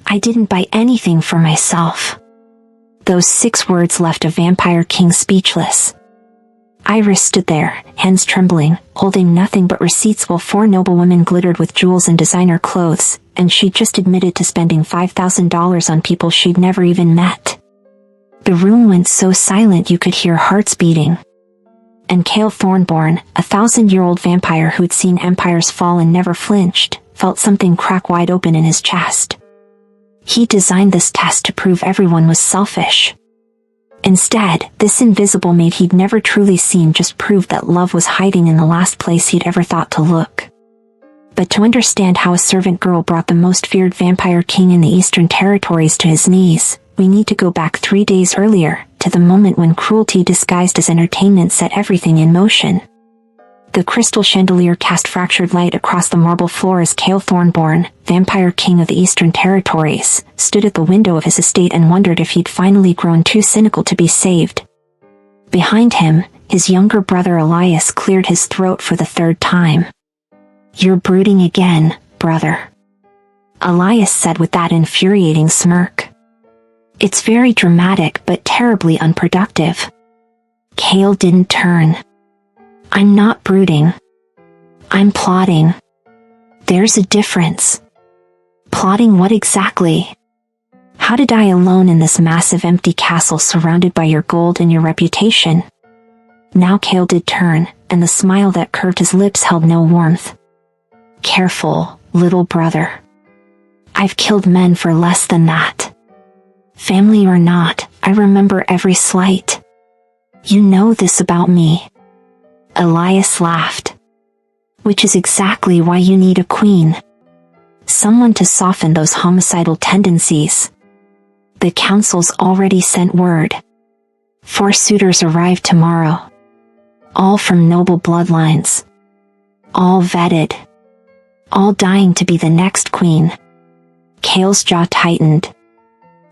I didn't buy anything for myself." Those 6 words left a vampire king speechless. Iris stood there, hands trembling, holding nothing but receipts while 4 noblewomen glittered with jewels and designer clothes, and she'd just admitted to spending $5,000 on people she'd never even met. The room went so silent you could hear hearts beating. And Cale Thornborn, a 1,000-year-old vampire who'd seen empires fall and never flinched, felt something crack wide open in his chest. He designed this test to prove everyone was selfish. Instead, this invisible maid he'd never truly seen just proved that love was hiding in the last place he'd ever thought to look. But to understand how a servant girl brought the most feared vampire king in the Eastern Territories to his knees, we need to go back 3 days earlier, to the moment when cruelty disguised as entertainment set everything in motion. The crystal chandelier cast fractured light across the marble floor as Cale Thornborn, vampire king of the Eastern Territories, stood at the window of his estate and wondered if he'd finally grown too cynical to be saved. Behind him, his younger brother Elias cleared his throat for the 3rd time. "You're brooding again, brother," Elias said with that infuriating smirk. "It's very dramatic but terribly unproductive." Cale didn't turn. "I'm not brooding. I'm plotting." "There's a difference." "Plotting what exactly?" "How to die alone in this massive empty castle surrounded by your gold and your reputation." Now Cale did turn, and the smile that curved his lips held no warmth. "Careful, little brother. I've killed men for less than that. Family or not, I remember every slight. You know this about me." Elias laughed. "Which is exactly why you need a queen. Someone to soften those homicidal tendencies. The council's already sent word. 4 suitors arrive tomorrow. All from noble bloodlines. All vetted. All dying to be the next queen." Cale's jaw tightened.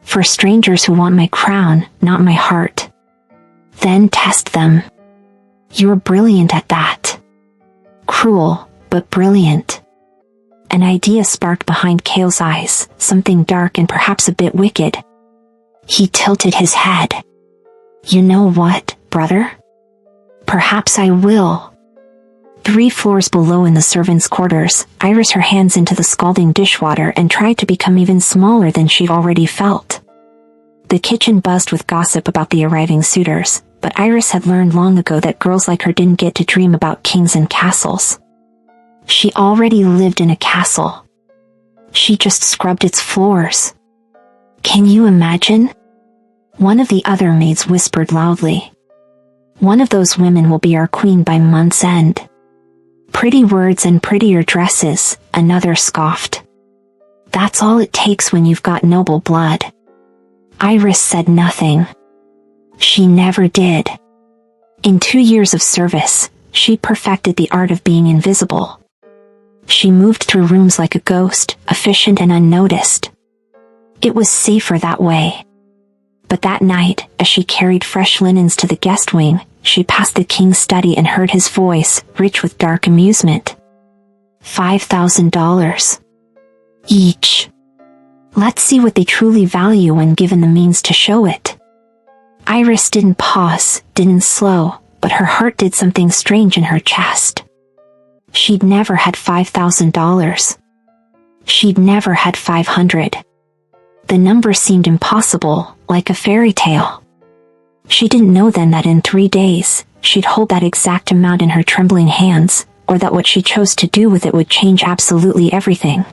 "For strangers who want my crown, not my heart. Then test them. You're brilliant at that." Cruel, but brilliant. An idea sparked behind Cale's eyes, something dark and perhaps a bit wicked. He tilted his head. "You know what, brother? Perhaps I will." 3 floors below in the servants' quarters, Iris her hands into the scalding dishwater and tried to become even smaller than she'd already felt. The kitchen buzzed with gossip about the arriving suitors, but Iris had learned long ago that girls like her didn't get to dream about kings and castles. She already lived in a castle. She just scrubbed its floors. "Can you imagine?" One of the other maids whispered loudly. "One of those women will be our queen by month's end." "Pretty words and prettier dresses," another scoffed. "That's all it takes when you've got noble blood." Iris said nothing. She never did. In 2 years of service, she perfected the art of being invisible. She moved through rooms like a ghost, efficient and unnoticed. It was safer that way. But that night, as she carried fresh linens to the guest wing, she passed the king's study and heard his voice, rich with dark amusement. $5,000. Each. Let's see what they truly value when given the means to show it. Iris didn't pause, didn't slow, but her heart did something strange in her chest. She'd never had $5,000. She'd never had 500. The number seemed impossible, like a fairy tale. She didn't know then that in 3 days, she'd hold that exact amount in her trembling hands, or that what she chose to do with it would change absolutely everything.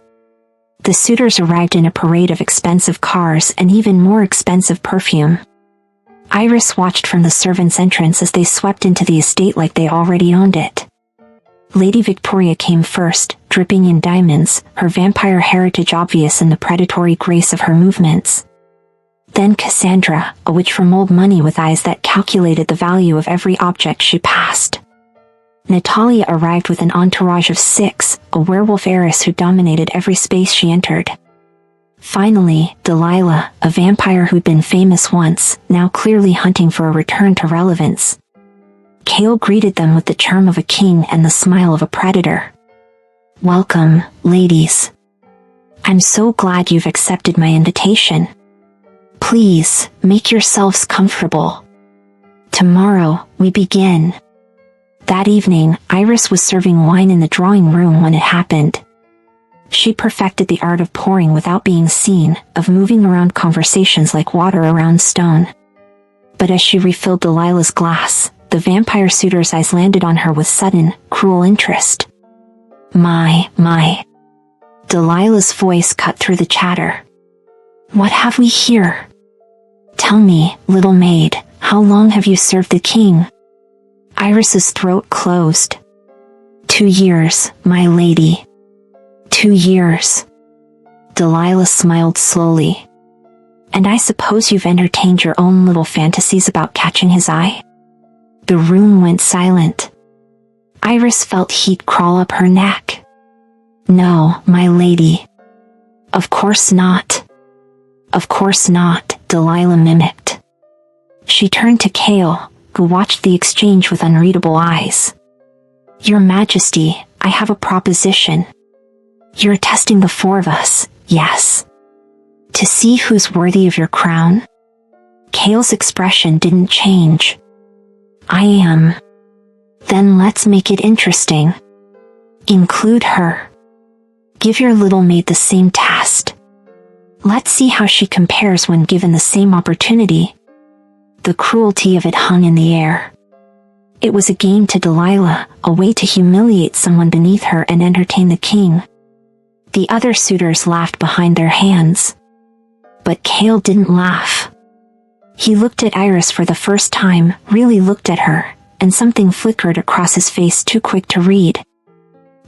The suitors arrived in a parade of expensive cars and even more expensive perfume. Iris watched from the servants' entrance as they swept into the estate like they already owned it. Lady Victoria came first, dripping in diamonds, her vampire heritage obvious in the predatory grace of her movements. Then Cassandra, a witch from old money with eyes that calculated the value of every object she passed. Natalia arrived with an entourage of 6, a werewolf heiress who dominated every space she entered. Finally, Delilah, a vampire who'd been famous once, now clearly hunting for a return to relevance. Cale greeted them with the charm of a king and the smile of a predator. "Welcome, ladies. I'm so glad you've accepted my invitation. Please, make yourselves comfortable. Tomorrow, we begin. That evening, Iris was serving wine in the drawing room when it happened. She perfected the art of pouring without being seen, of moving around conversations like water around stone. But as she refilled Delilah's glass, the vampire suitor's eyes landed on her with sudden, cruel interest. My. Delilah's voice cut through the chatter. What have we here? Tell me, little maid, how long have you served the king? Iris's throat closed. 2 years, my lady. 2 years. Delilah smiled slowly. And I suppose you've entertained your own little fantasies about catching his eye? The room went silent. Iris felt heat crawl up her neck. No, my lady. Of course not. Of course not, Delilah mimicked. She turned to Cale, who watched the exchange with unreadable eyes. Your Majesty, I have a proposition. You're testing the 4 of us, yes. To see who's worthy of your crown? Cale's expression didn't change. I am. Then let's make it interesting. Include her. Give your little maid the same test. Let's see how she compares when given the same opportunity. The cruelty of it hung in the air. It was a game to Delilah, a way to humiliate someone beneath her and entertain the king. The other suitors laughed behind their hands. But Cale didn't laugh. He looked at Iris for the first time, really looked at her, and something flickered across his face too quick to read.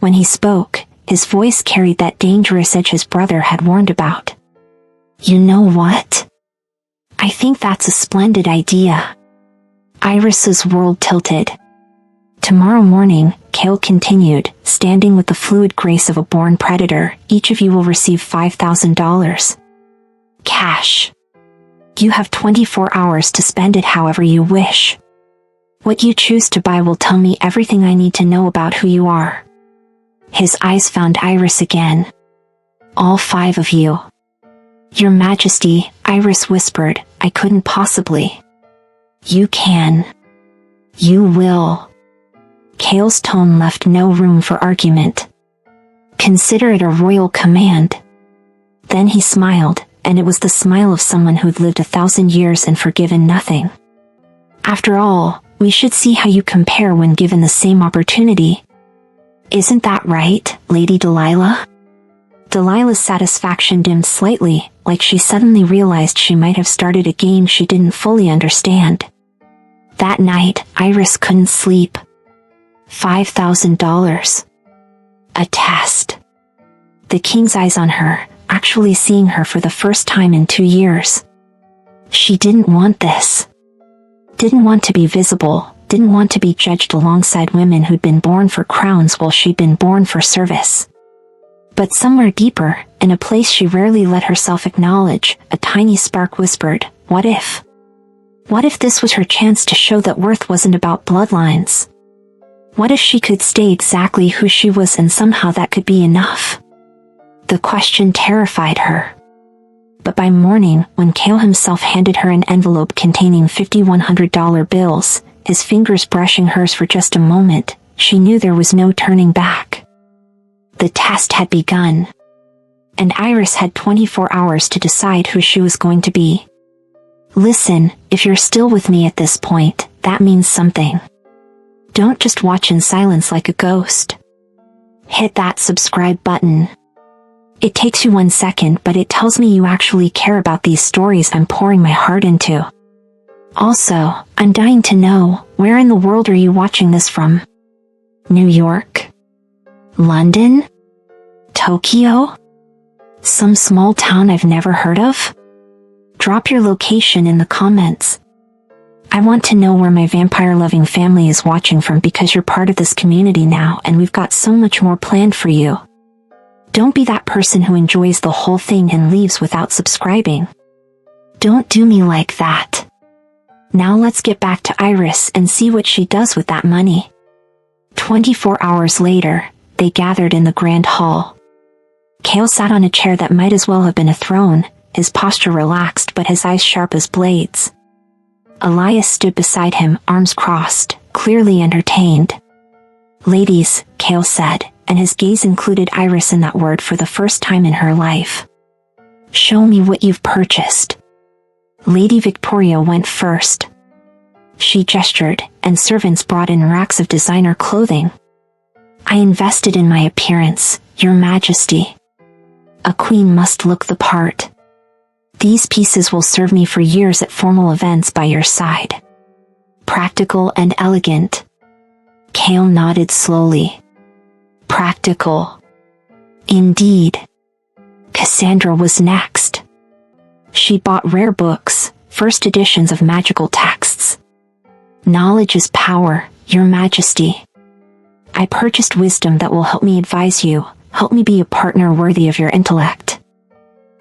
When he spoke, his voice carried that dangerous edge his brother had warned about. You know what? I think that's a splendid idea. Iris's world tilted. Tomorrow morning, Cale continued, standing with the fluid grace of a born predator, each of you will receive $5,000. Cash. You have 24 hours to spend it however you wish. What you choose to buy will tell me everything I need to know about who you are. His eyes found Iris again. All 5 of you. Your Majesty, Iris whispered, I couldn't possibly. You can. You will. Cale's tone left no room for argument. Consider it a royal command. Then he smiled, and it was the smile of someone who'd lived 1,000 years and forgiven nothing. After all, we should see how you compare when given the same opportunity. Isn't that right, Lady Delilah? Delilah's satisfaction dimmed slightly, like she suddenly realized she might have started a game she didn't fully understand. That night, Iris couldn't sleep. $5,000. A test. The king's eyes on her, actually seeing her for the first time in 2 years. She didn't want this. Didn't want to be visible, didn't want to be judged alongside women who'd been born for crowns while she'd been born for service. But somewhere deeper, in a place she rarely let herself acknowledge, a tiny spark whispered, what if? What if this was her chance to show that worth wasn't about bloodlines? What if she could stay exactly who she was and somehow that could be enough? The question terrified her. But by morning, when Cale himself handed her an envelope containing $5,100 bills, his fingers brushing hers for just a moment, she knew there was no turning back. The test had begun. And Iris had 24 hours to decide who she was going to be. Listen, if you're still with me at this point, that means something. Don't just watch in silence like a ghost. Hit that subscribe button. It takes you 1 second, but it tells me you actually care about these stories I'm pouring my heart into. Also, I'm dying to know, where in the world are you watching this from? New York? London? Tokyo? Some small town I've never heard of? Drop your location in the comments. I want to know where my vampire-loving family is watching from because you're part of this community now and we've got so much more planned for you. Don't be that person who enjoys the whole thing and leaves without subscribing. Don't do me like that. Now let's get back to Iris and see what she does with that money. 24 hours later, they gathered in the grand hall. Kale sat on a chair that might as well have been a throne, his posture relaxed but his eyes sharp as blades. Elias stood beside him, arms crossed, clearly entertained. "Ladies," Kale said, and his gaze included Iris in that word for the first time in her life. "Show me what you've purchased." Lady Victoria went first. She gestured, and servants brought in racks of designer clothing. "I invested in my appearance, Your Majesty. A queen must look the part. These pieces will serve me for years at formal events by your side. Practical and elegant." Kale nodded slowly. "Practical. Indeed." Cassandra was next. She bought rare books, first editions of magical texts. "Knowledge is power, Your Majesty. I purchased wisdom that will help me advise you, help me be a partner worthy of your intellect."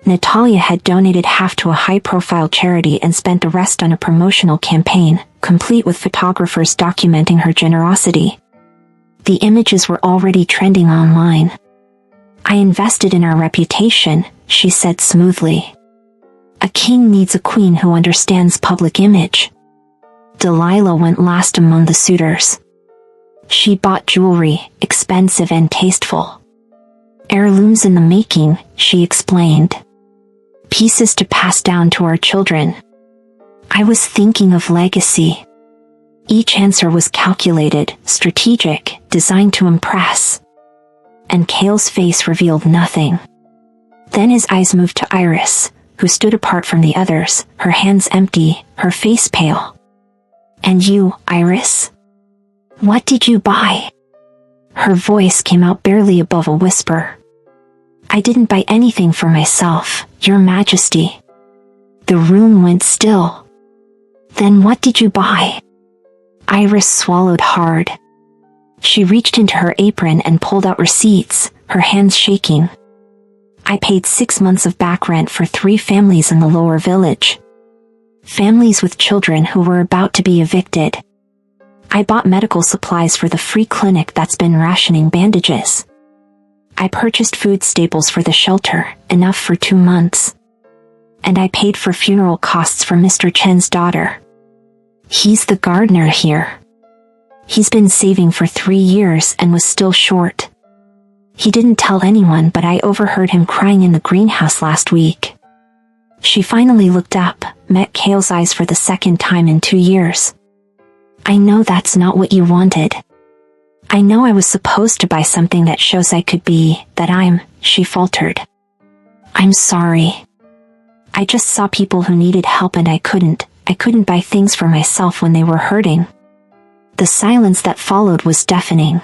Natalia had donated half to a high-profile charity and spent the rest on a promotional campaign, complete with photographers documenting her generosity. The images were already trending online. "I invested in our reputation," she said smoothly. "A king needs a queen who understands public image." Delilah went last among the suitors. She bought jewelry, expensive and tasteful. "Heirlooms in the making," she explained. "Pieces to pass down to our children." "I was thinking of legacy." Each answer was calculated, strategic, designed to impress. And Kale's face revealed nothing. Then his eyes moved to Iris, who stood apart from the others, her hands empty, her face pale. "And you, Iris? What did you buy?" Her voice came out barely above a whisper. "I didn't buy anything for myself, Your Majesty." The room went still. "Then what did you buy?" Iris swallowed hard. She reached into her apron and pulled out receipts, her hands shaking. "I paid 6 months of back rent for 3 families in the lower village. Families with children who were about to be evicted. I bought medical supplies for the free clinic that's been rationing bandages. I purchased food staples for the shelter, enough for 2 months. And I paid for funeral costs for Mr. Chen's daughter. He's the gardener here. He's been saving for 3 years and was still short. He didn't tell anyone, but I overheard him crying in the greenhouse last week." She finally looked up, met Kale's eyes for the second time in 2 years. "I know that's not what you wanted. I know I was supposed to buy something that shows I could be, that I'm," she faltered. "I'm sorry. I just saw people who needed help and I couldn't buy things for myself when they were hurting." The silence that followed was deafening.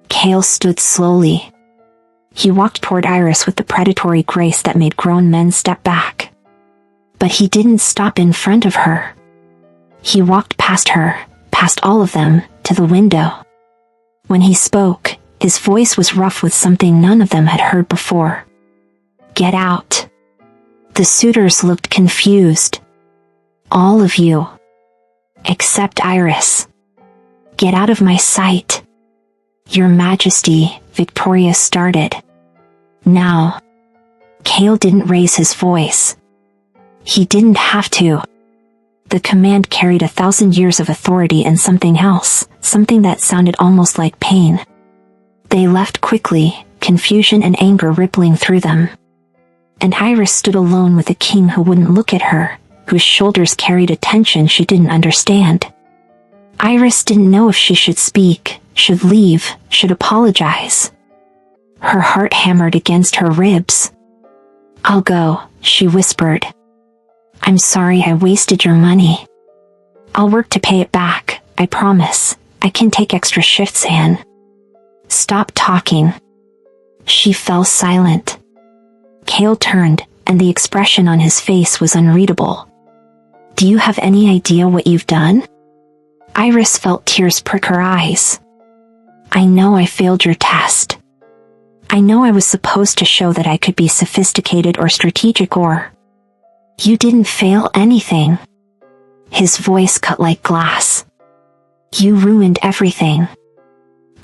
Kale stood slowly. He walked toward Iris with the predatory grace that made grown men step back. But he didn't stop in front of her. He walked past her, past all of them, to the window. When he spoke, his voice was rough with something none of them had heard before. "Get out." The suitors looked confused. "All of you. Except Iris. Get out of my sight." "Your Majesty," Victoria started. "Now." Kale didn't raise his voice. He didn't have to. The command carried 1,000 years of authority and something else, something that sounded almost like pain. They left quickly, confusion and anger rippling through them. And Iris stood alone with a king who wouldn't look at her, whose shoulders carried a tension she didn't understand. Iris didn't know if she should speak, should leave, should apologize. Her heart hammered against her ribs. "I'll go," she whispered. "I'm sorry I wasted your money. I'll work to pay it back, I promise. I can take extra shifts, Anne." "Stop talking." She fell silent. Kale turned, and the expression on his face was unreadable. "Do you have any idea what you've done?" Iris felt tears prick her eyes. "I know I failed your test. I know I was supposed to show that I could be sophisticated or strategic or—" "You didn't fail anything." His voice cut like glass. "You ruined everything.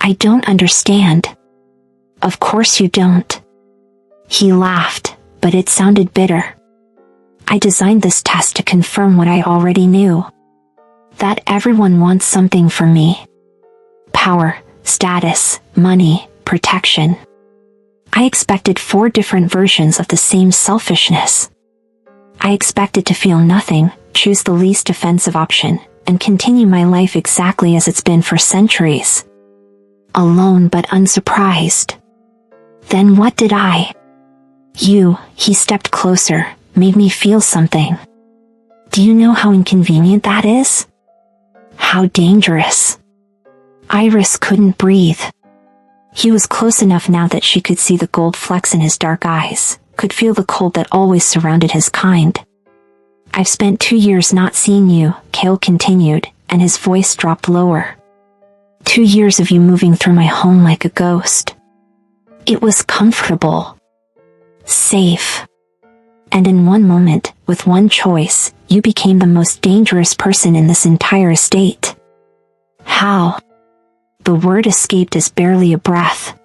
I don't understand." "Of course you don't. He laughed, but it sounded bitter. I designed this test to confirm what I already knew. That everyone wants something from me. Power, status, money, protection. I expected 4 different versions of the same selfishness. I expected to feel nothing, choose the least offensive option, and continue my life exactly as it's been for centuries. Alone but unsurprised. Then what did I? You, he stepped closer, made me feel something. Do you know how inconvenient that is? How dangerous. Iris couldn't breathe. He was close enough now that she could see the gold flecks in his dark eyes, could feel the cold that always surrounded his kind. I've spent 2 years not seeing you, Cale continued, and his voice dropped lower. 2 years of you moving through my home like a ghost. It was comfortable. Safe. And in one moment, with one choice, you became the most dangerous person in this entire estate. How? The word escaped as barely a breath.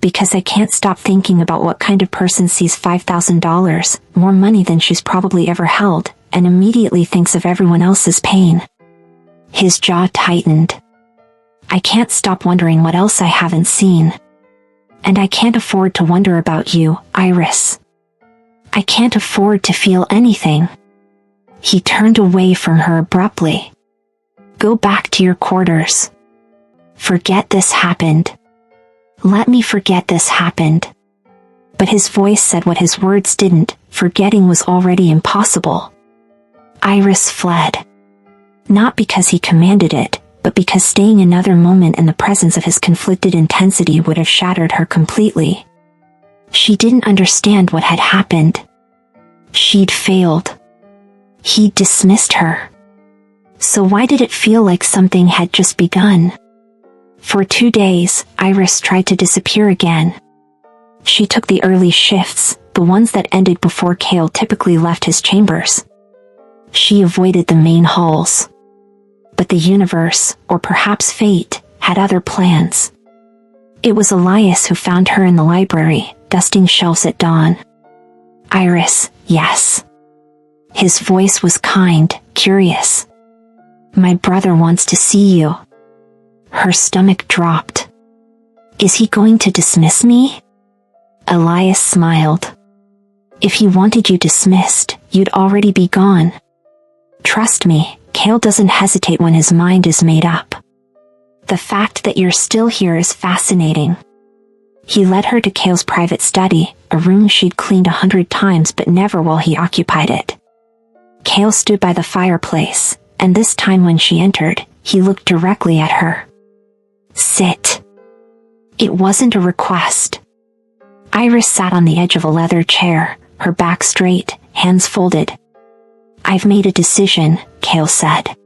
Because I can't stop thinking about what kind of person sees $5,000, more money than she's probably ever held, and immediately thinks of everyone else's pain. His jaw tightened. I can't stop wondering what else I haven't seen. And I can't afford to wonder about you, Iris. I can't afford to feel anything. He turned away from her abruptly. Go back to your quarters. Forget this happened. Let me forget this happened. But his voice said what his words didn't. Forgetting was already impossible. Iris fled. Not because he commanded it, but because staying another moment in the presence of his conflicted intensity would have shattered her completely. She didn't understand what had happened. She'd failed. He'd dismissed her. So why did it feel like something had just begun? For 2 days, Iris tried to disappear again. She took the early shifts, the ones that ended before Cale typically left his chambers. She avoided the main halls. But the universe, or perhaps fate, had other plans. It was Elias who found her in the library, dusting shelves at dawn. Iris, yes. His voice was kind, curious. My brother wants to see you. Her stomach dropped. Is he going to dismiss me? Elias smiled. If he wanted you dismissed, you'd already be gone. Trust me, Cale doesn't hesitate when his mind is made up. The fact that you're still here is fascinating. He led her to Cale's private study, a room she'd cleaned 100 times but never while he occupied it. Cale stood by the fireplace, and this time when she entered, he looked directly at her. Sit. It wasn't a request. Iris sat on the edge of a leather chair, her back straight, hands folded. I've made a decision, Cale said.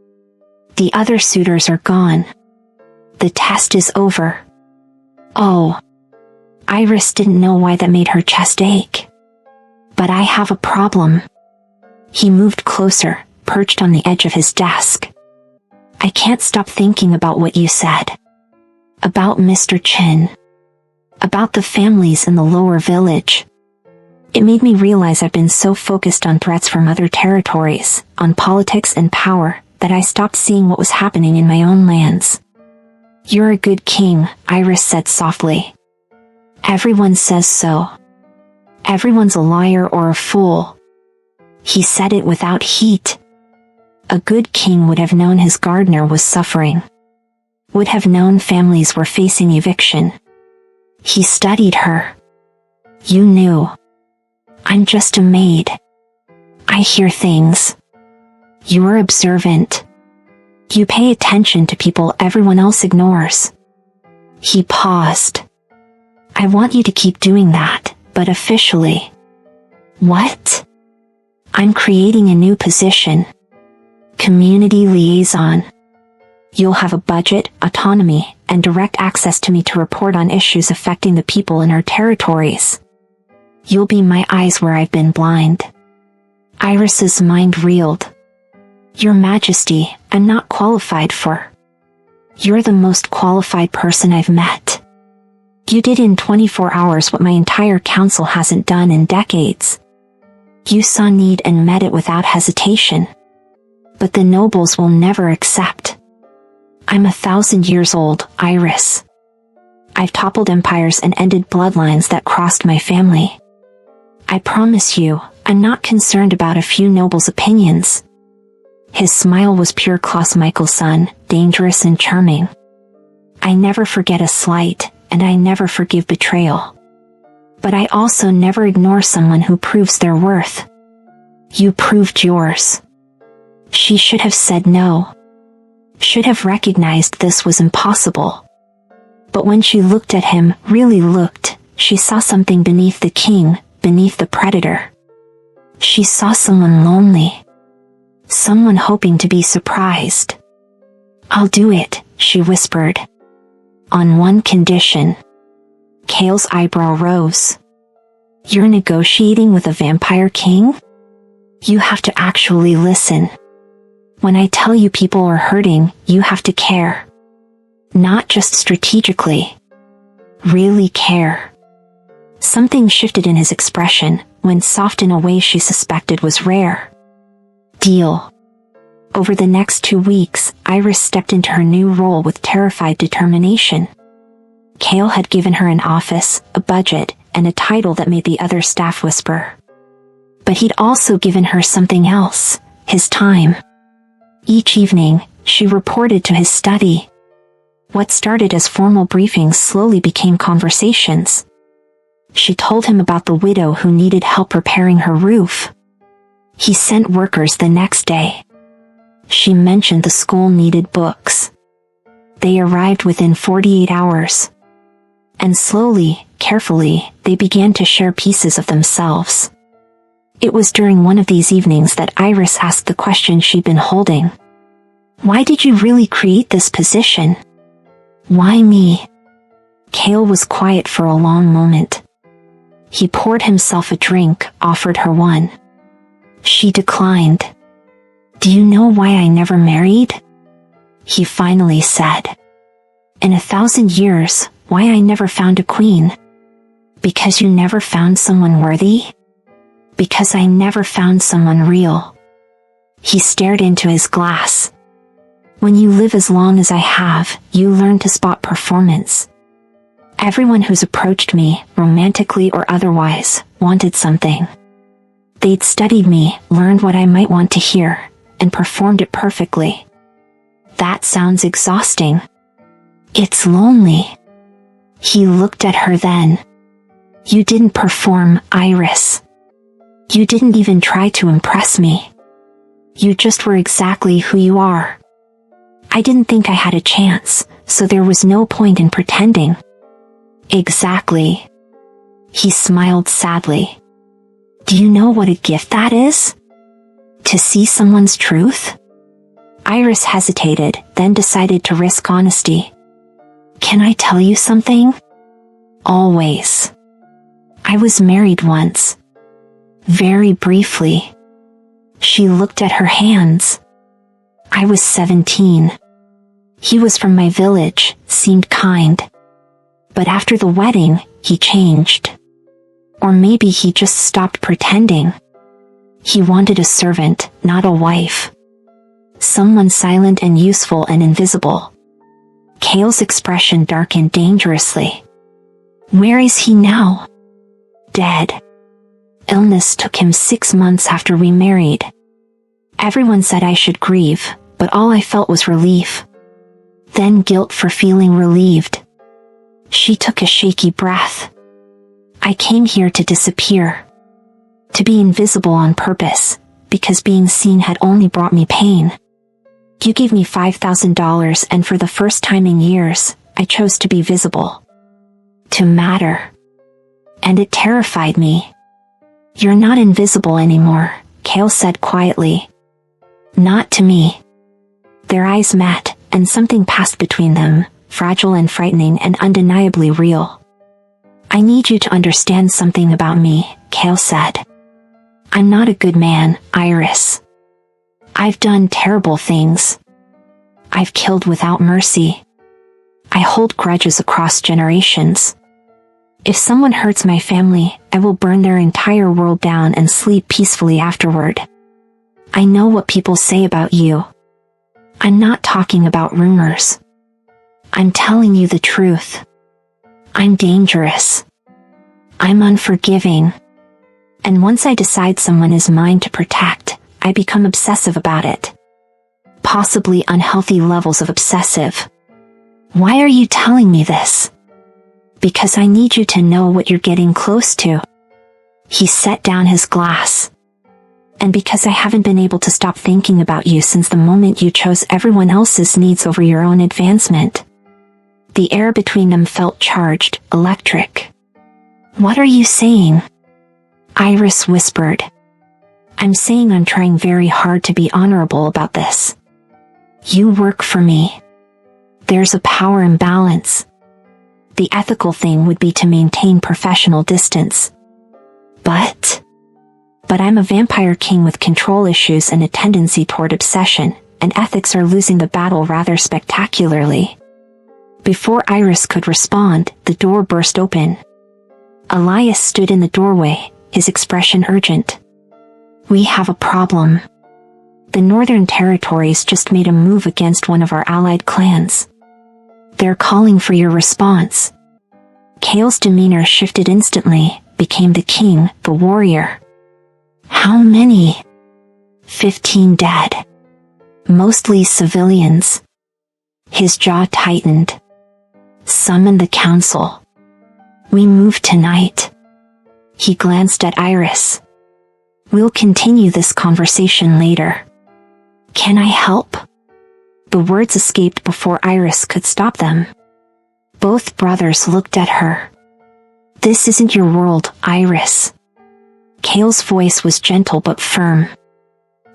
The other suitors are gone. The test is over. Oh. Iris didn't know why that made her chest ache. But I have a problem. He moved closer, perched on the edge of his desk. I can't stop thinking about what you said. About Mr. Chin. About the families in the lower village. It made me realize I've been so focused on threats from other territories, on politics and power, that I stopped seeing what was happening in my own lands. You're a good king, Iris said softly. Everyone says so. Everyone's a liar or a fool. He said it without heat. A good king would have known his gardener was suffering. Would have known families were facing eviction. He studied her. You knew. I'm just a maid. I hear things. You're observant. You pay attention to people everyone else ignores. He paused. I want you to keep doing that, but officially. What? I'm creating a new position. Community liaison. You'll have a budget, autonomy, and direct access to me to report on issues affecting the people in our territories. You'll be my eyes where I've been blind. Iris's mind reeled. Your Majesty, I'm not qualified for. You're the most qualified person I've met. You did in 24 hours what my entire council hasn't done in decades. You saw need and met it without hesitation. But the nobles will never accept. I'm 1,000 years old, Iris. I've toppled empires and ended bloodlines that crossed my family. I promise you, I'm not concerned about a few nobles' opinions. His smile was pure Klaus Michelson, dangerous and charming. I never forget a slight, and I never forgive betrayal. But I also never ignore someone who proves their worth. You proved yours. She should have said no. Should have recognized this was impossible. But when she looked at him, really looked, she saw something beneath the king, beneath the predator. She saw someone lonely. Someone hoping to be surprised. I'll do it, she whispered. On one condition. Cale's eyebrow rose. You're negotiating with a vampire king? You have to actually listen. When I tell you people are hurting, you have to care. Not just strategically. Really care. Something shifted in his expression, went soft in a way she suspected was rare. Deal. Over the next 2 weeks, Iris stepped into her new role with terrified determination. Cale had given her an office, a budget, and a title that made the other staff whisper. But he'd also given her something else, his time. Each evening, she reported to his study. What started as formal briefings slowly became conversations. She told him about the widow who needed help repairing her roof. He sent workers the next day. She mentioned the school needed books. They arrived within 48 hours. And slowly, carefully, they began to share pieces of themselves. It was during one of these evenings that Iris asked the question she'd been holding. Why did you really create this position? Why me? Cale was quiet for a long moment. He poured himself a drink, offered her one. She declined. Do you know why I never married? He finally said. In 1,000 years, why I never found a queen? Because you never found someone worthy? Because I never found someone real. He stared into his glass. When you live as long as I have, you learn to spot performance. Everyone who's approached me, romantically or otherwise, wanted something. They'd studied me, learned what I might want to hear, and performed it perfectly. That sounds exhausting. It's lonely. He looked at her then. You didn't perform, Iris. You didn't even try to impress me. You just were exactly who you are. I didn't think I had a chance, so there was no point in pretending. Exactly. He smiled sadly. Do you know what a gift that is? To see someone's truth? Iris hesitated, then decided to risk honesty. Can I tell you something? Always. I was married once. Very briefly. She looked at her hands. I was 17. He was from my village, seemed kind. But after the wedding, he changed. Or maybe he just stopped pretending. He wanted a servant, not a wife. Someone silent and useful and invisible. Cale's expression darkened dangerously. Where is he now? Dead. Illness took him 6 months after we married. Everyone said I should grieve, but all I felt was relief. Then guilt for feeling relieved. She took a shaky breath. I came here to disappear. To be invisible on purpose, because being seen had only brought me pain. You gave me $5,000 and for the first time in years, I chose to be visible. To matter. And it terrified me. You're not invisible anymore, Cale said quietly. Not to me. Their eyes met, and something passed between them, fragile and frightening and undeniably real. I need you to understand something about me, Cale said. I'm not a good man, Iris. I've done terrible things. I've killed without mercy. I hold grudges across generations. If someone hurts my family, I will burn their entire world down and sleep peacefully afterward. I know what people say about you. I'm not talking about rumors. I'm telling you the truth. I'm dangerous. I'm unforgiving. And once I decide someone is mine to protect, I become obsessive about it. Possibly unhealthy levels of obsessive. Why are you telling me this? Because I need you to know what you're getting close to. He set down his glass. And because I haven't been able to stop thinking about you since the moment you chose everyone else's needs over your own advancement. The air between them felt charged, electric. What are you saying? Iris whispered. I'm saying I'm trying very hard to be honorable about this. You work for me. There's a power imbalance. The ethical thing would be to maintain professional distance. But I'm a vampire king with control issues and a tendency toward obsession, and ethics are losing the battle rather spectacularly. Before Iris could respond, the door burst open. Elias stood in the doorway, his expression urgent. We have a problem. The Northern Territories just made a move against one of our allied clans. They're calling for your response. Kale's demeanor shifted instantly, became the king, the warrior. How many? 15 dead. Mostly civilians. His jaw tightened. Summon the council. We move tonight. He glanced at Iris. We'll continue this conversation later. Can I help? The words escaped before Iris could stop them. Both brothers looked at her. This isn't your world, Iris. Kale's voice was gentle but firm.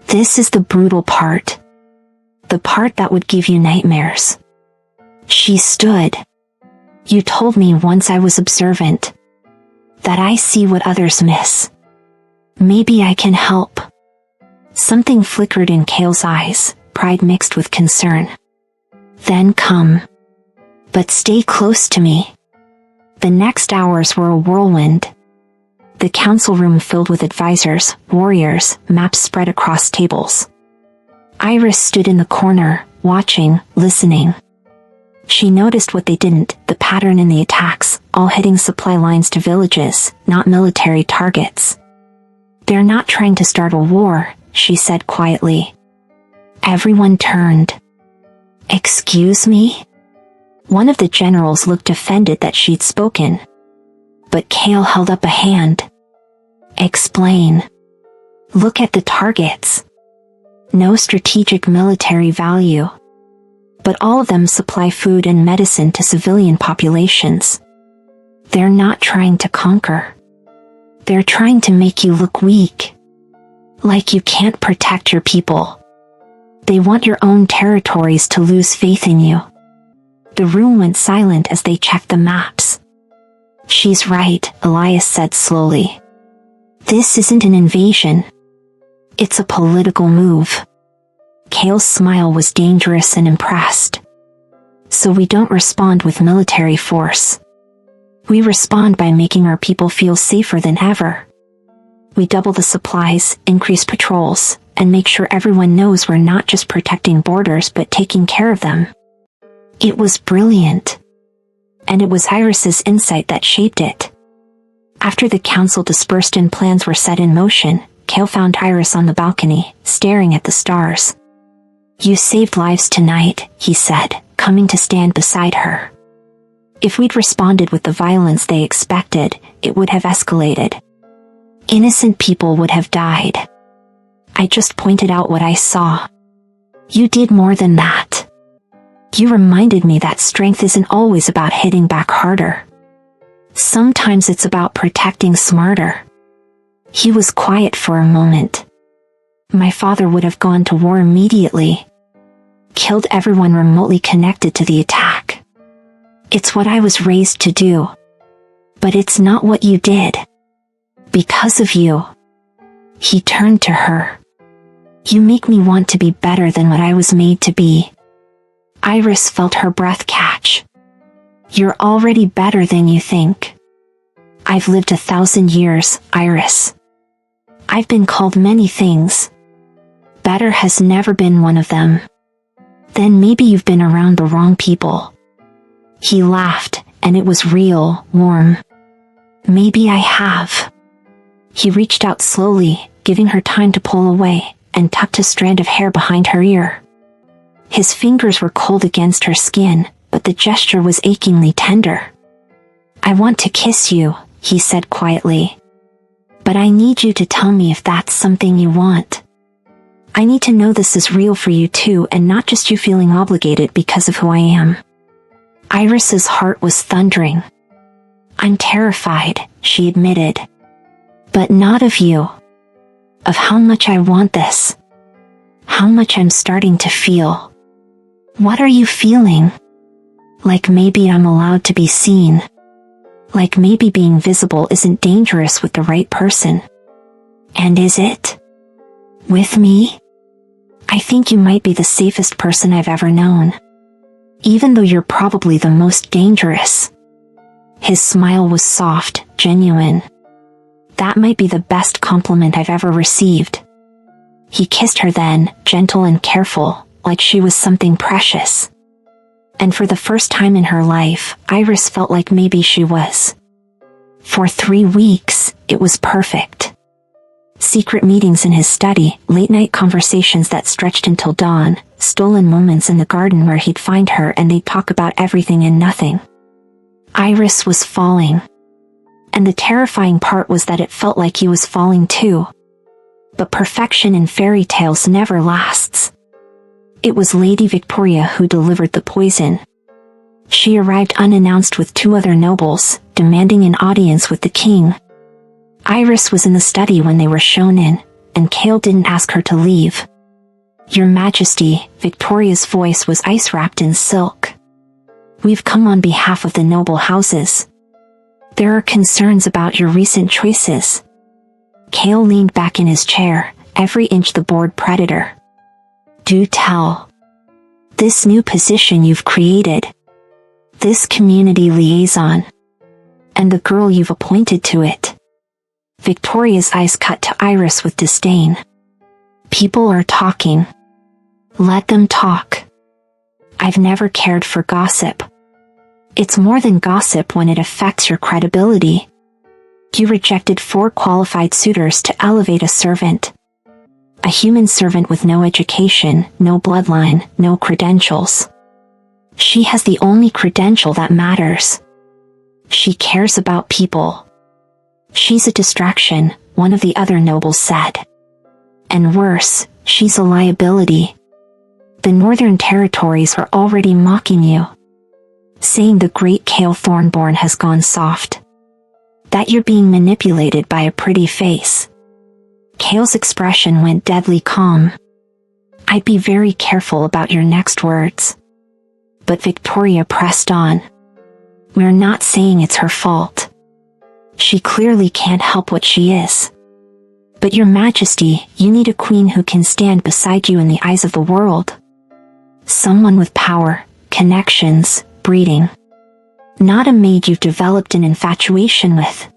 This is the brutal part. The part that would give you nightmares. She stood. You told me once I was observant. That I see what others miss. Maybe I can help. Something flickered in Kale's eyes, pride mixed with concern. Then come. But stay close to me. The next hours were a whirlwind. The council room filled with advisors, warriors, maps spread across tables. Iris stood in the corner, watching, listening. She noticed what they didn't, the pattern in the attacks, all hitting supply lines to villages, not military targets. They're not trying to start a war, she said quietly. Everyone turned. Excuse me? One of the generals looked offended that she'd spoken. But Kale held up a hand. Explain. Look at the targets. No strategic military value. But all of them supply food and medicine to civilian populations. They're not trying to conquer. They're trying to make you look weak. Like you can't protect your people. They want your own territories to lose faith in you. The room went silent as they checked the maps. She's right, Elias said slowly. This isn't an invasion. It's a political move. Kale's smile was dangerous and impressed. So we don't respond with military force. We respond by making our people feel safer than ever. We double the supplies, increase patrols, and make sure everyone knows we're not just protecting borders but taking care of them. It was brilliant. And it was Iris's insight that shaped it. After the council dispersed and plans were set in motion, Kale found Iris on the balcony, staring at the stars. You saved lives tonight, he said, coming to stand beside her. If we'd responded with the violence they expected, it would have escalated. Innocent people would have died. I just pointed out what I saw. You did more than that. You reminded me that strength isn't always about hitting back harder. Sometimes it's about protecting smarter. He was quiet for a moment. My father would have gone to war immediately. Killed everyone remotely connected to the attack. It's what I was raised to do. But it's not what you did. Because of you. He turned to her. You make me want to be better than what I was made to be. Iris felt her breath catch. You're already better than you think. I've lived 1,000 years, Iris. I've been called many things. Better has never been one of them. Then maybe you've been around the wrong people. He laughed, and it was real, warm. Maybe I have. He reached out slowly, giving her time to pull away, and tucked a strand of hair behind her ear. His fingers were cold against her skin, but the gesture was achingly tender. I want to kiss you, he said quietly. But I need you to tell me if that's something you want. I need to know this is real for you too, and not just you feeling obligated because of who I am. Iris's heart was thundering. I'm terrified, she admitted. But not of you. Of how much I want this. How much I'm starting to feel. What are you feeling? Like maybe I'm allowed to be seen. Like maybe being visible isn't dangerous with the right person. And is it? With me? I think you might be the safest person I've ever known. Even though you're probably the most dangerous. His smile was soft, genuine. That might be the best compliment I've ever received. He kissed her then, gentle and careful, like she was something precious. And for the first time in her life, Iris felt like maybe she was. For 3 weeks, it was perfect. Secret meetings in his study, late-night conversations that stretched until dawn, stolen moments in the garden where he'd find her and they'd talk about everything and nothing. Iris was falling. And the terrifying part was that it felt like he was falling too. But perfection in fairy tales never lasts. It was Lady Victoria who delivered the poison. She arrived unannounced with 2 other nobles, demanding an audience with the king. Iris was in the study when they were shown in, and Kale didn't ask her to leave. Your Majesty, Victoria's voice was ice-wrapped in silk. We've come on behalf of the noble houses. There are concerns about your recent choices. Kale leaned back in his chair, every inch the bored predator. Do tell. This new position you've created. This community liaison. And the girl you've appointed to it. Victoria's eyes cut to Iris with disdain. People are talking. Let them talk. I've never cared for gossip. It's more than gossip when it affects your credibility. You rejected 4 qualified suitors to elevate a servant. A human servant with no education, no bloodline, no credentials. She has the only credential that matters. She cares about people. She's a distraction, one of the other nobles said. And worse, she's a liability. The Northern Territories are already mocking you. Saying the great Kale Thornborn has gone soft. That you're being manipulated by a pretty face. Kale's expression went deadly calm. I'd be very careful about your next words. But Victoria pressed on. We're not saying it's her fault. She clearly can't help what she is. But Your Majesty, you need a queen who can stand beside you in the eyes of the world. Someone with power, connections, breeding. Not a maid you've developed an infatuation with.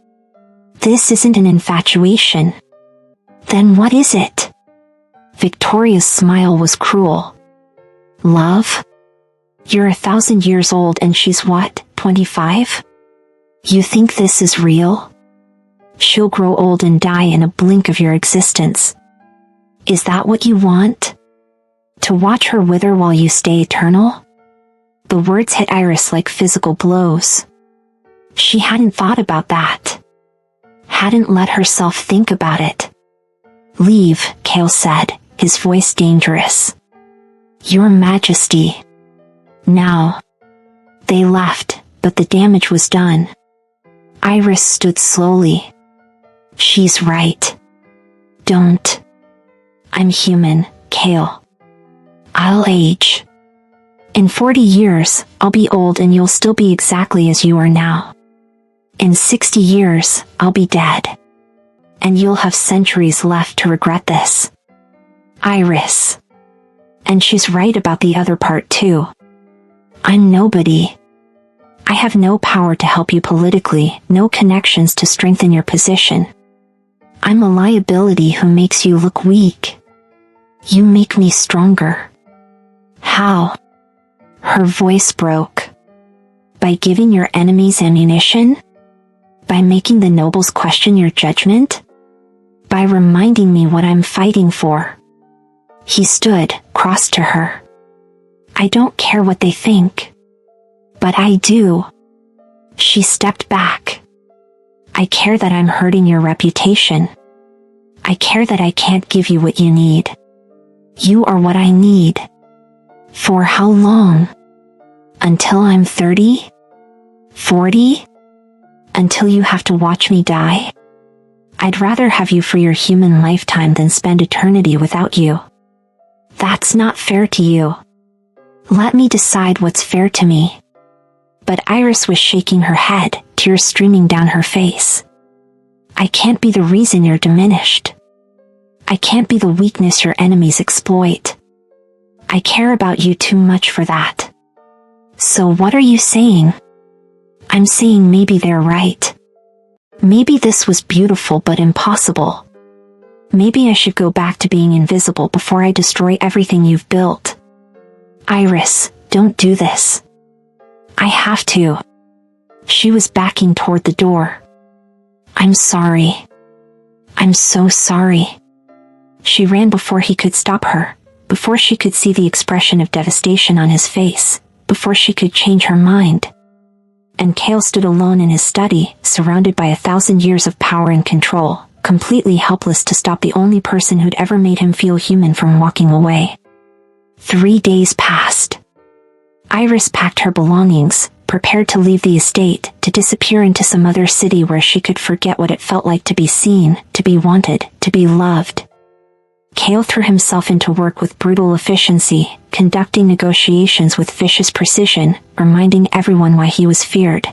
This isn't an infatuation. Then what is it? Victoria's smile was cruel. Love? You're 1,000 years old and she's what, 25? You think this is real? She'll grow old and die in a blink of your existence. Is that what you want? To watch her wither while you stay eternal? The words hit Iris like physical blows. She hadn't thought about that. Hadn't let herself think about it. Leave, Kale said, his voice dangerous. Your Majesty. Now. They left, but the damage was done. Iris stood slowly. She's right. Don't. I'm human, Kale. I'll age. In 40 years, I'll be old and you'll still be exactly as you are now. In 60 years, I'll be dead. And you'll have centuries left to regret this. Iris. And she's right about the other part too. I'm nobody. I have no power to help you politically, no connections to strengthen your position. I'm a liability who makes you look weak. You make me stronger. How? Her voice broke. By giving your enemies ammunition? By making the nobles question your judgment? By reminding me what I'm fighting for? He stood, crossed to her. I don't care what they think. But I do. She stepped back. I care that I'm hurting your reputation. I care that I can't give you what you need. You are what I need. For how long? Until I'm 30? 40? Until you have to watch me die? I'd rather have you for your human lifetime than spend eternity without you. That's not fair to you. Let me decide what's fair to me. But Iris was shaking her head, tears streaming down her face. I can't be the reason you're diminished. I can't be the weakness your enemies exploit. I care about you too much for that. So what are you saying? I'm saying maybe they're right. Maybe this was beautiful but impossible. Maybe I should go back to being invisible before I destroy everything you've built. Iris, don't do this. I have to. She was backing toward the door. I'm sorry. I'm so sorry. She ran before he could stop her, before she could see the expression of devastation on his face, before she could change her mind. And Cale stood alone in his study, surrounded by 1,000 years of power and control, completely helpless to stop the only person who'd ever made him feel human from walking away. 3 days passed. Iris packed her belongings, prepared to leave the estate, to disappear into some other city where she could forget what it felt like to be seen, to be wanted, to be loved. Cale threw himself into work with brutal efficiency, conducting negotiations with vicious precision, reminding everyone why he was feared.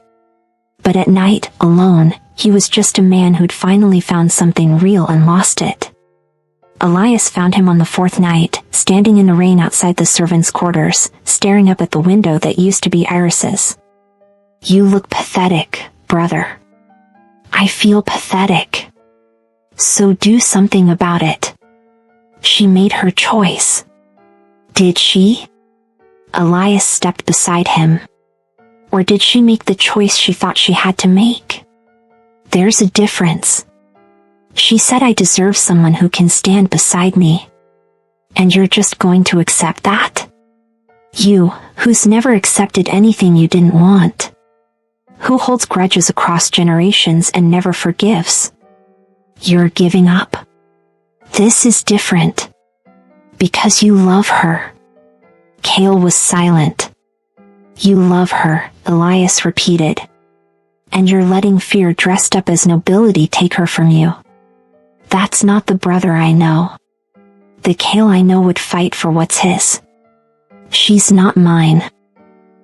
But at night, alone, he was just a man who'd finally found something real and lost it. Elias found him on the 4th night, standing in the rain outside the servants' quarters, staring up at the window that used to be Iris's. You look pathetic, brother. I feel pathetic. So do something about it. She made her choice. Did she? Elias stepped beside him. Or did she make the choice she thought she had to make? There's a difference. She said I deserve someone who can stand beside me. And you're just going to accept that? You, who's never accepted anything you didn't want. Who holds grudges across generations and never forgives. You're giving up. This is different. Because you love her. Cale was silent. You love her, Elias repeated. And you're letting fear dressed up as nobility take her from you. That's not the brother I know. The Cale I know would fight for what's his. She's not mine.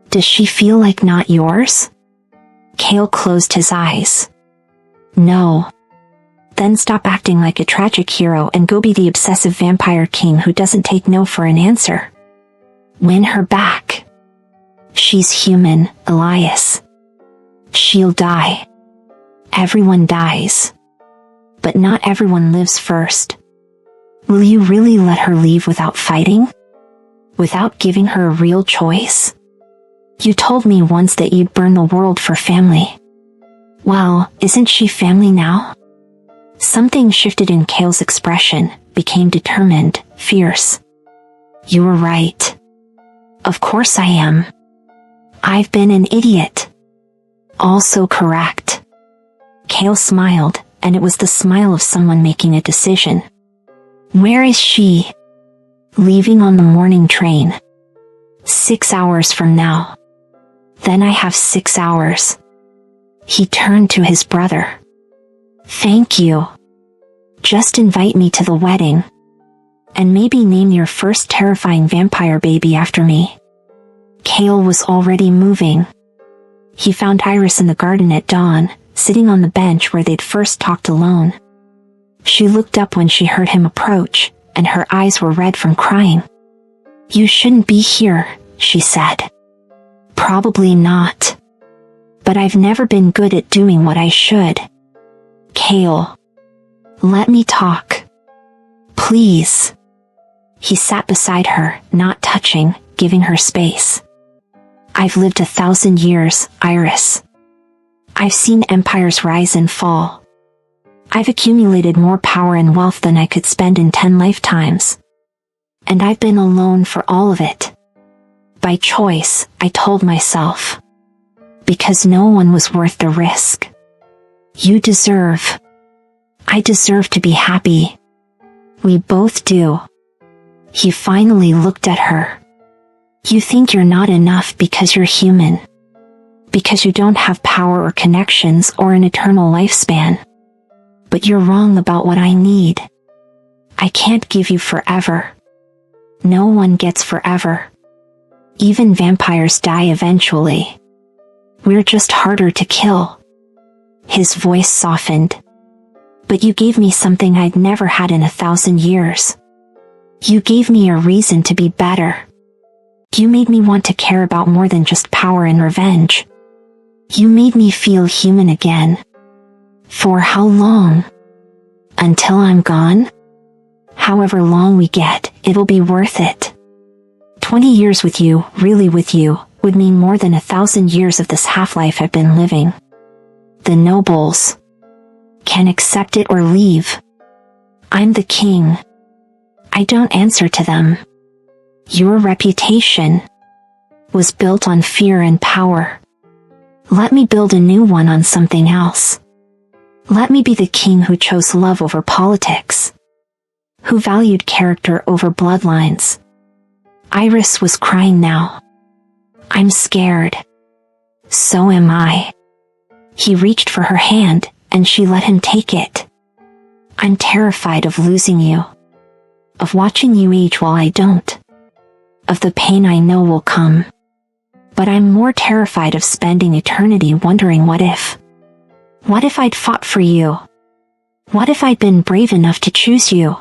Does she feel like not yours? Cale closed his eyes. No. Then stop acting like a tragic hero and go be the obsessive vampire king who doesn't take no for an answer. Win her back. She's human, Elias. She'll die. Everyone dies. But not everyone lives first. Will you really let her leave without fighting? Without giving her a real choice? You told me once that you'd burn the world for family. Well, isn't she family now? Something shifted in Cale's expression, became determined, fierce. You were right. Of course I am. I've been an idiot. Also correct. Cale smiled, and it was the smile of someone making a decision. Where is she? Leaving on the morning train. 6 hours from now. Then I have 6 hours. He turned to his brother. Thank you. Just invite me to the wedding. And maybe name your first terrifying vampire baby after me. Cale was already moving. He found Iris in the garden at dawn, sitting on the bench where they'd first talked alone. She looked up when she heard him approach, and her eyes were red from crying. You shouldn't be here, she said. Probably not. But I've never been good at doing what I should. Kale. Let me talk. Please. He sat beside her, not touching, giving her space. I've lived 1,000 years, Iris. I've seen empires rise and fall. I've accumulated more power and wealth than I could spend in 10 lifetimes. And I've been alone for all of it. By choice, I told myself. Because no one was worth the risk. I deserve to be happy. We both do. He finally looked at her. You think you're not enough because you're human. Because you don't have power or connections or an eternal lifespan. But you're wrong about what I need. I can't give you forever. No one gets forever. Even vampires die eventually. We're just harder to kill. His voice softened. But you gave me something I'd never had in 1,000 years. You gave me a reason to be better. You made me want to care about more than just power and revenge. You made me feel human again. For how long? Until I'm gone? However long we get, it'll be worth it. 20 years with you, really with you, would mean more than 1,000 years of this half-life I've been living. The nobles can accept it or leave. I'm the king. I don't answer to them. Your reputation was built on fear and power. Let me build a new one on something else. Let me be the king who chose love over politics. Who valued character over bloodlines. Iris was crying now. I'm scared. So am I. He reached for her hand, and she let him take it. I'm terrified of losing you. Of watching you age while I don't. Of the pain I know will come. But I'm more terrified of spending eternity wondering what if. What if I'd fought for you? What if I'd been brave enough to choose you?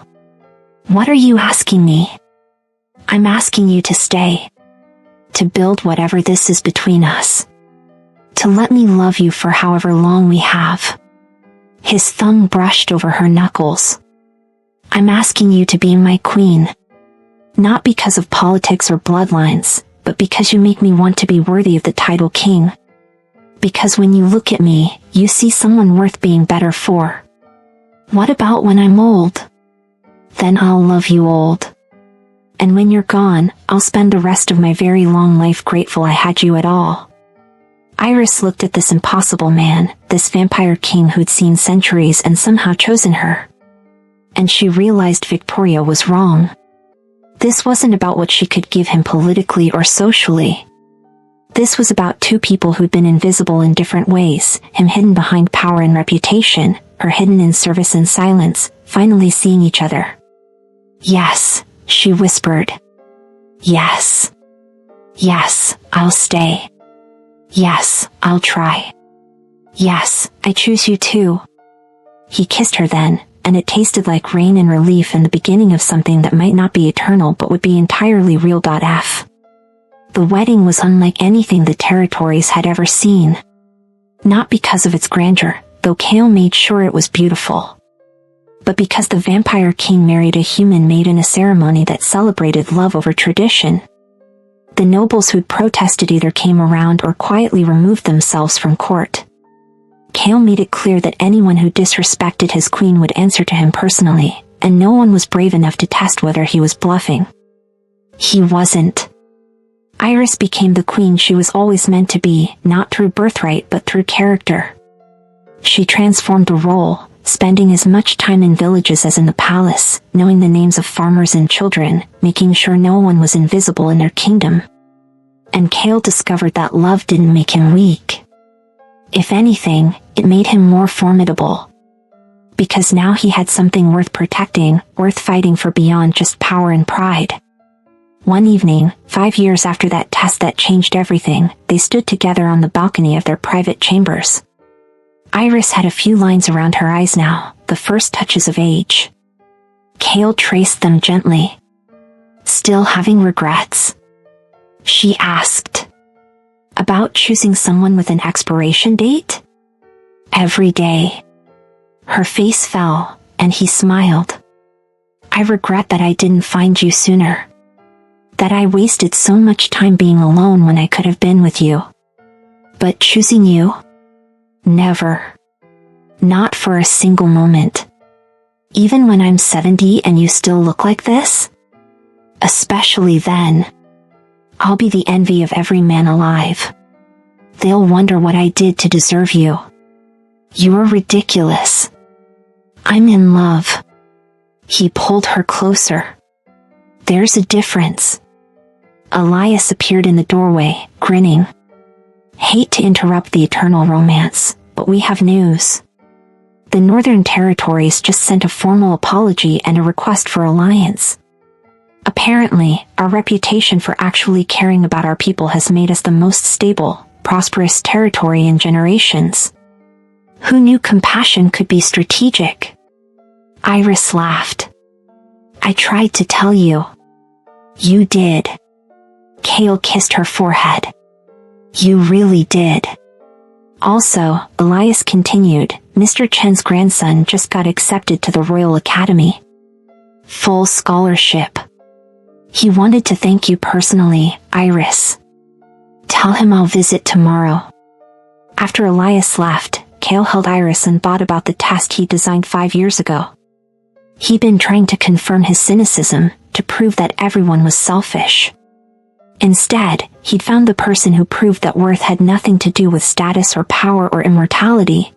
What are you asking me? I'm asking you to stay. To build whatever this is between us. To let me love you for however long we have. His thumb brushed over her knuckles. I'm asking you to be my queen. Not because of politics or bloodlines, but because you make me want to be worthy of the title king. Because when you look at me, you see someone worth being better for. What about when I'm old? Then I'll love you old. And when you're gone, I'll spend the rest of my very long life grateful I had you at all. Iris looked at this impossible man, this vampire king who'd seen centuries and somehow chosen her. And she realized Victoria was wrong. This wasn't about what she could give him politically or socially. This was about two people who'd been invisible in different ways, him hidden behind power and reputation, her hidden in service and silence, finally seeing each other. Yes, she whispered. Yes. Yes, I'll stay. Yes, I'll try. Yes, I choose you too. He kissed her then, and it tasted like rain and relief and the beginning of something that might not be eternal but would be entirely real. The wedding was unlike anything the territories had ever seen. Not because of its grandeur, though Kale made sure it was beautiful. But because the vampire king married a human maid in a ceremony that celebrated love over tradition. The nobles who'd protested either came around or quietly removed themselves from court. Kale made it clear that anyone who disrespected his queen would answer to him personally, and no one was brave enough to test whether he was bluffing. He wasn't. Iris became the queen she was always meant to be, not through birthright but through character. She transformed the role, spending as much time in villages as in the palace, knowing the names of farmers and children, making sure no one was invisible in their kingdom. And Kale discovered that love didn't make him weak. If anything, it made him more formidable. Because now he had something worth protecting, worth fighting for beyond just power and pride. One evening, 5 years after that test that changed everything, they stood together on the balcony of their private chambers. Iris had a few lines around her eyes now, the first touches of age. Kale traced them gently. Still having regrets? She asked. About choosing someone with an expiration date? Every day. Her face fell, and he smiled. I regret that I didn't find you sooner. That I wasted so much time being alone when I could have been with you. But choosing you? Never. Not for a single moment. Even when I'm 70 and you still look like this? Especially then. I'll be the envy of every man alive. They'll wonder what I did to deserve you. You're ridiculous. I'm in love. He pulled her closer. There's a difference. Elias appeared in the doorway, grinning. Hate to interrupt the eternal romance, but we have news. The Northern Territories just sent a formal apology and a request for alliance. Apparently, our reputation for actually caring about our people has made us the most stable, prosperous territory in generations. Who knew compassion could be strategic? Iris laughed. I tried to tell you. You did. Kale kissed her forehead. You really did. Also, Elias continued, Mr. Chen's grandson just got accepted to the Royal Academy. Full scholarship. He wanted to thank you personally, Iris. Tell him I'll visit tomorrow. After Elias left, Kale held Iris and thought about the test he designed 5 years ago. He'd been trying to confirm his cynicism, to prove that everyone was selfish. Instead, he'd found the person who proved that worth had nothing to do with status or power or immortality.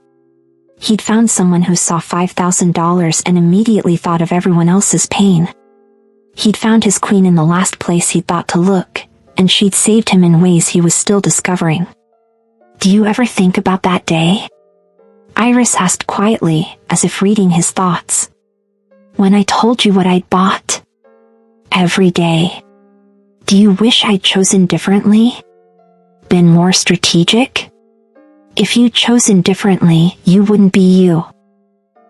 He'd found someone who saw $5,000 and immediately thought of everyone else's pain. He'd found his queen in the last place he'd thought to look, and she'd saved him in ways he was still discovering. Do you ever think about that day? Iris asked quietly, as if reading his thoughts. When I told you what I'd bought? Every day. Do you wish I'd chosen differently? Been more strategic? If you'd chosen differently, you wouldn't be you.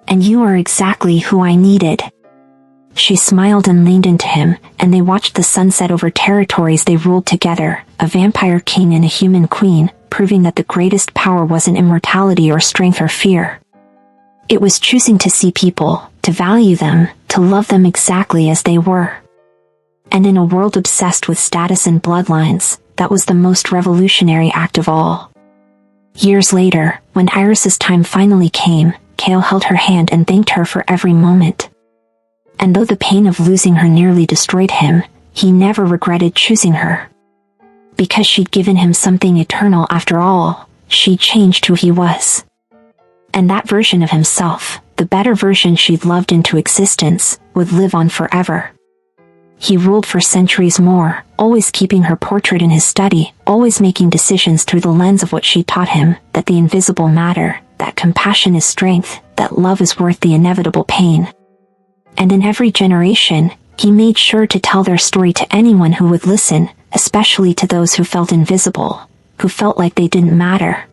And you are exactly who I needed. She smiled and leaned into him, and they watched the sunset over territories they ruled together, a vampire king and a human queen, proving that the greatest power wasn't immortality or strength or fear. It was choosing to see people, to value them, to love them exactly as they were. And in a world obsessed with status and bloodlines, that was the most revolutionary act of all. Years later, when Iris's time finally came, Kale held her hand and thanked her for every moment. And though the pain of losing her nearly destroyed him, he never regretted choosing her. Because she'd given him something eternal after all, she'd changed who he was. And that version of himself, the better version she'd loved into existence, would live on forever. He ruled for centuries more, always keeping her portrait in his study, always making decisions through the lens of what she taught him, that the invisible matter, that compassion is strength, that love is worth the inevitable pain. And in every generation, he made sure to tell their story to anyone who would listen, especially to those who felt invisible, who felt like they didn't matter.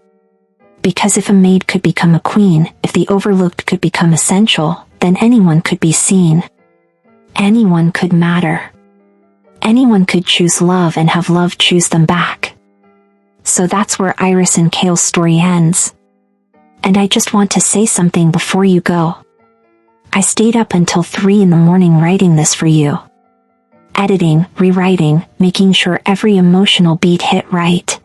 Because if a maid could become a queen, if the overlooked could become essential, then anyone could be seen. Anyone could matter. Anyone could choose love and have love choose them back. So that's where Iris and Kale's story ends. And I just want to say something before you go. I stayed up until 3 in the morning writing this for you. Editing, rewriting, making sure every emotional beat hit right.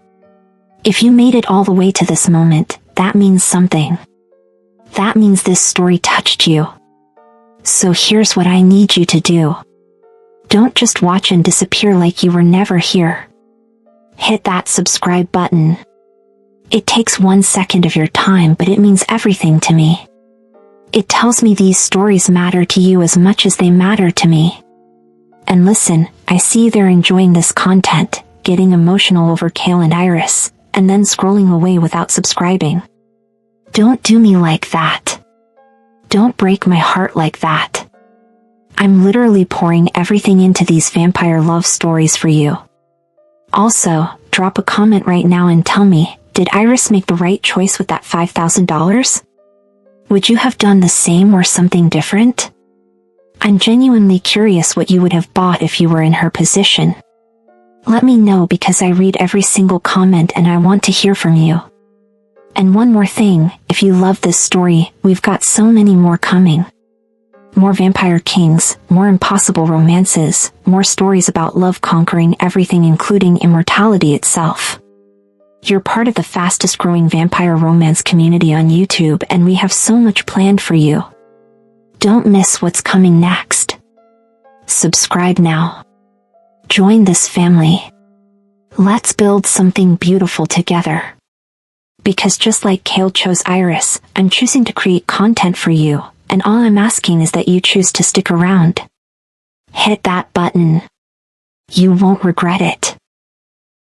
If you made it all the way to this moment, that means something. That means this story touched you. So here's what I need you to do. Don't just watch and disappear like you were never here. Hit that subscribe button. It takes 1 second of your time, but it means everything to me. It tells me these stories matter to you as much as they matter to me. And listen, I see they're enjoying this content, getting emotional over Kale and Iris, and then scrolling away without subscribing. Don't do me like that. Don't break my heart like that. I'm literally pouring everything into these vampire love stories for you. Also, drop a comment right now and tell me, did Iris make the right choice with that $5,000? Would you have done the same or something different? I'm genuinely curious what you would have bought if you were in her position. Let me know because I read every single comment and I want to hear from you. And one more thing, if you love this story, we've got so many more coming. More vampire kings, more impossible romances, more stories about love conquering everything including immortality itself. You're part of the fastest growing vampire romance community on YouTube and we have so much planned for you. Don't miss what's coming next. Subscribe now. Join this family. Let's build something beautiful together. Because just like Kale chose Iris, I'm choosing to create content for you, and all I'm asking is that you choose to stick around. Hit that button. You won't regret it.